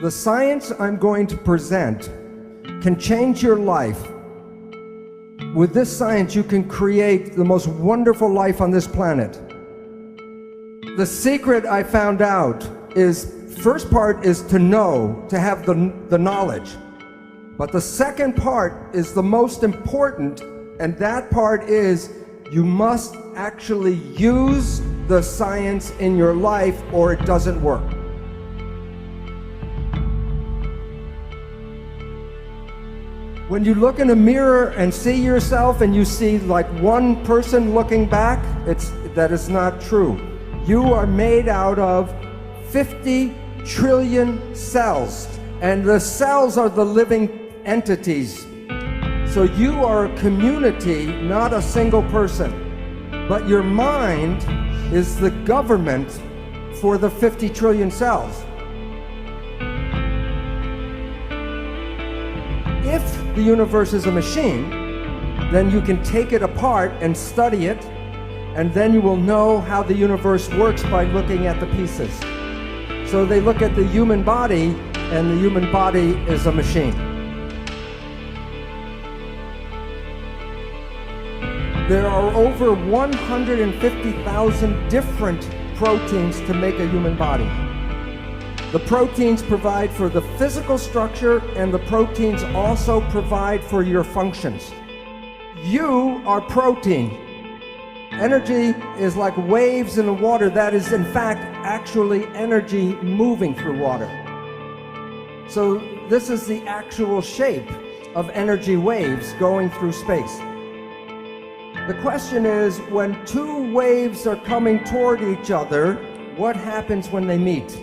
The science I'm going to present can change your life. With this science, you can create the most wonderful life on this planet. The secret I found out is, first part is to know, to have the knowledge. But the second part is the most important, and that part is you must actually use the science in your life or it doesn't work. When you look in a mirror and see yourself and you see like one person looking back, that is not true. You are made out of 50 trillion cells, and the cells are the living entities. So you are a community, not a single person. But your mind is the government for the 50 trillion cells. If the universe is a machine, then you can take it apart and study it, and then you will know how the universe works by looking at the pieces. So they look at the human body, and the human body is a machine. There are over 150,000 different proteins to make a human body. The proteins provide for the physical structure, and the proteins also provide for your functions. You are protein. Energy is like waves in the water. That is, in fact, actually energy moving through water. So this is the actual shape of energy waves going through space. The question is, when two waves are coming toward each other, what happens when they meet?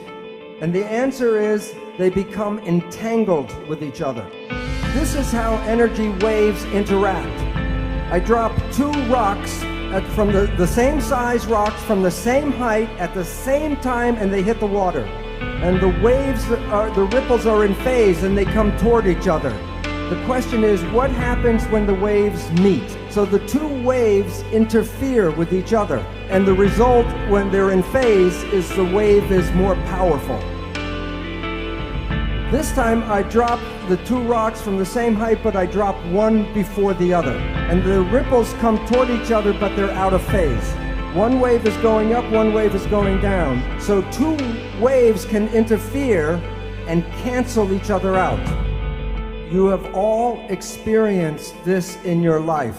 And the answer is they become entangled with each other. This is how energy waves interact. I drop two rocks from the same size rocks from the same height at the same time, and they hit the water. And the waves, the ripples are in phase and they come toward each other. The question is, what happens when the waves meet? So the two waves interfere with each other, and the result when they're in phase is the wave is more powerful. This time I drop the two rocks from the same height, but I drop one before the other. And the ripples come toward each other, but they're out of phase. One wave is going up, one wave is going down. So two waves can interfere and cancel each other out. You have all experienced this in your life.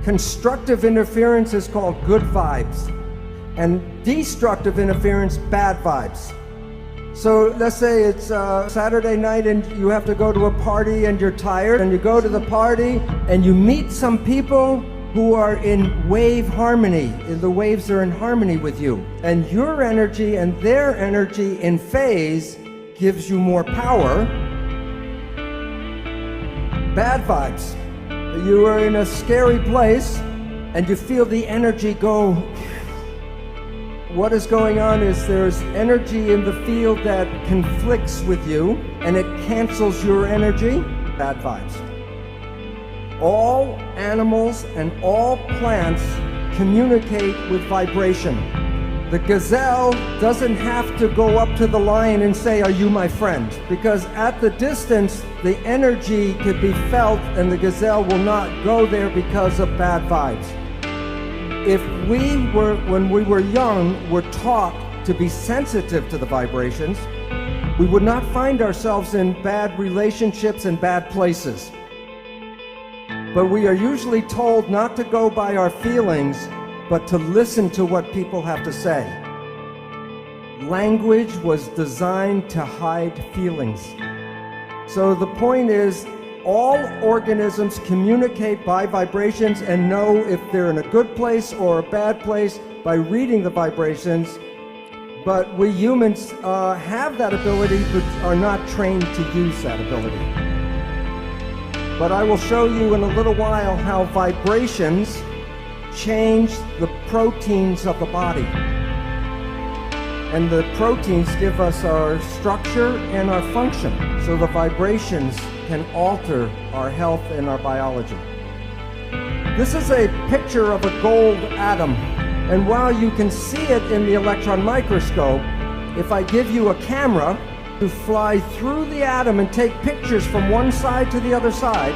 Constructive interference is called good vibes, and destructive interference, bad vibes. So let's say it's Saturday night and you have to go to a party and you're tired, and you go to the party and you meet some people who are in wave harmony. The waves are in harmony with you, and your energy and their energy in phase gives you more power. Bad vibes. You are in a scary place and you feel the energy go. What is going on is there's energy in the field that conflicts with you and it cancels your energy. Bad vibes. All animals and all plants communicate with vibration. The gazelle doesn't have to go up to the lion and say, "Are you my friend?" Because at the distance, the energy could be felt and the gazelle will not go there because of bad vibes. If when we were young, were taught to be sensitive to the vibrations, we would not find ourselves in bad relationships and bad places. But we are usually told not to go by our feelings, but to listen to what people have to say. Language was designed to hide feelings. So the point is, all organisms communicate by vibrations and know if they're in a good place or a bad place by reading the vibrations. But we humans have that ability, but are not trained to use that ability. But I will show you in a little while how vibrations change the proteins of the body. And the proteins give us our structure and our function. So the vibrations can alter our health and our biology. This is a picture of a gold atom. And while you can see it in the electron microscope, if I give you a camera to fly through the atom and take pictures from one side to the other side.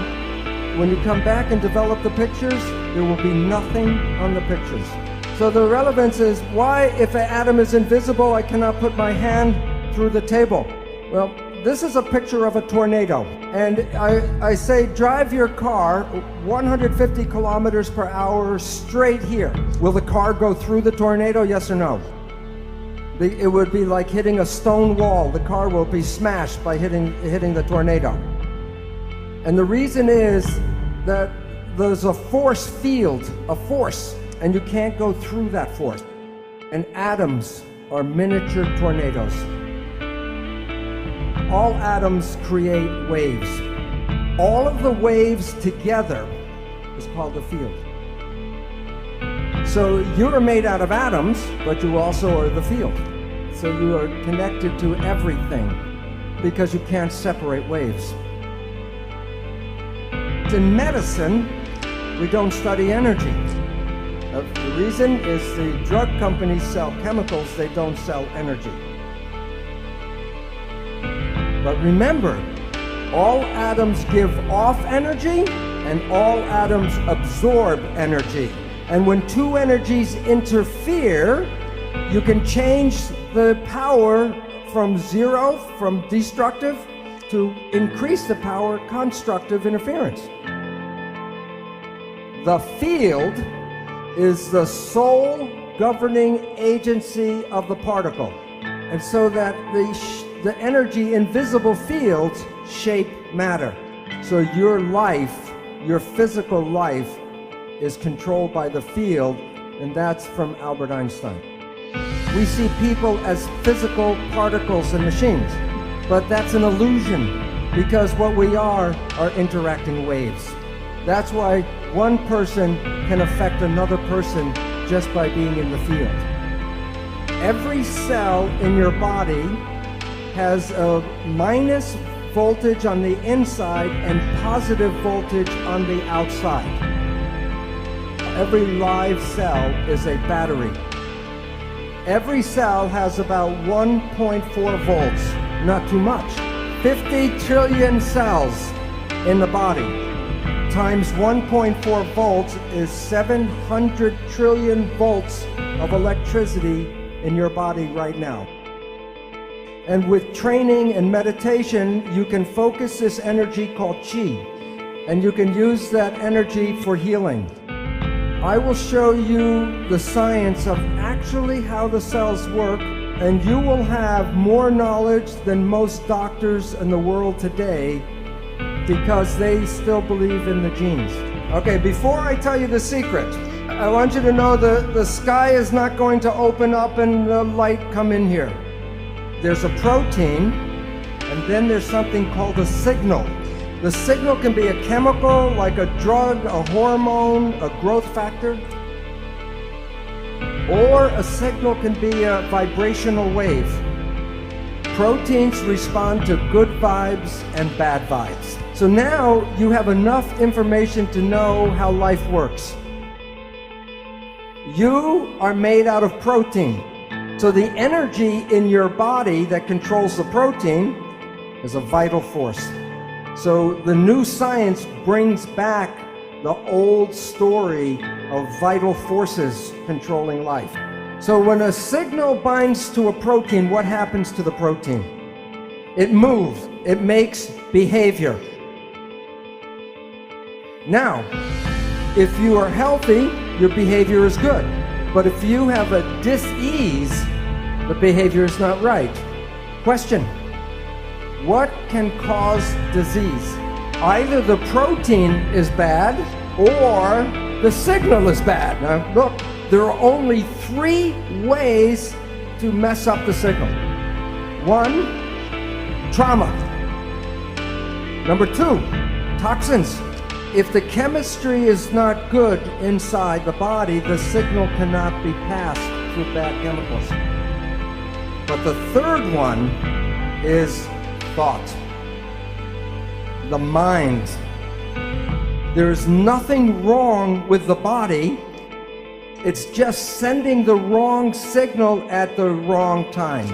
When you come back and develop the pictures, there will be nothing on the pictures. So the relevance is, why, if an atom is invisible, I cannot put my hand through the table? Well, this is a picture of a tornado. And I say, drive your car 150 kilometers per hour straight here. Will the car go through the tornado, yes or no? It would be like hitting a stone wall. The car will be smashed by hitting the tornado. And the reason is that there's a force field, a force, and you can't go through that force. And atoms are miniature tornadoes. All atoms create waves. All of the waves together is called a field. So you are made out of atoms, but you also are the field. So you are connected to everything because you can't separate waves. In medicine, we don't study energy. The reason is the drug companies sell chemicals, they don't sell energy. But remember, all atoms give off energy and all atoms absorb energy. And when two energies interfere, you can change the power from zero, from destructive, to increase the power, constructive interference. The field is the sole governing agency of the particle. And so that the energy in visible fields shape matter. So your life, your physical life, is controlled by the field, and that's from Albert Einstein. We see people as physical particles and machines, but that's an illusion, because what we are interacting waves. That's why one person can affect another person just by being in the field. Every cell in your body has a minus voltage on the inside and positive voltage on the outside. Every live cell is a battery. Every cell has about 1.4 volts, not too much. 50 trillion cells in the body times 1.4 volts is 700 trillion volts of electricity in your body right now. And with training and meditation, you can focus this energy called Qi, and you can use that energy for healing. I will show you the science of actually how the cells work, and you will have more knowledge than most doctors in the world today, because they still believe in the genes. Okay, before I tell you the secret, I want you to know the sky is not going to open up and the light come in here. There's a protein, and then there's something called a signal. The signal can be a chemical, like a drug, a hormone, a growth factor, or a signal can be a vibrational wave. Proteins respond to good vibes and bad vibes. So now you have enough information to know how life works. You are made out of protein. So the energy in your body that controls the protein is a vital force. So the new science brings back the old story of vital forces controlling life. So when a signal binds to a protein, what happens to the protein? It moves, it makes behavior. Now, if you are healthy, your behavior is good. But if you have a dis-ease, the behavior is not right. Question: what can cause disease? Either the protein is bad or the signal is bad. Now, look, there are only 3 ways to mess up the signal. 1, trauma. Number 2, toxins. If the chemistry is not good inside the body, the signal cannot be passed through bad chemicals. But the third one is thought, the mind. There is nothing wrong with the body. It's just sending the wrong signal at the wrong time.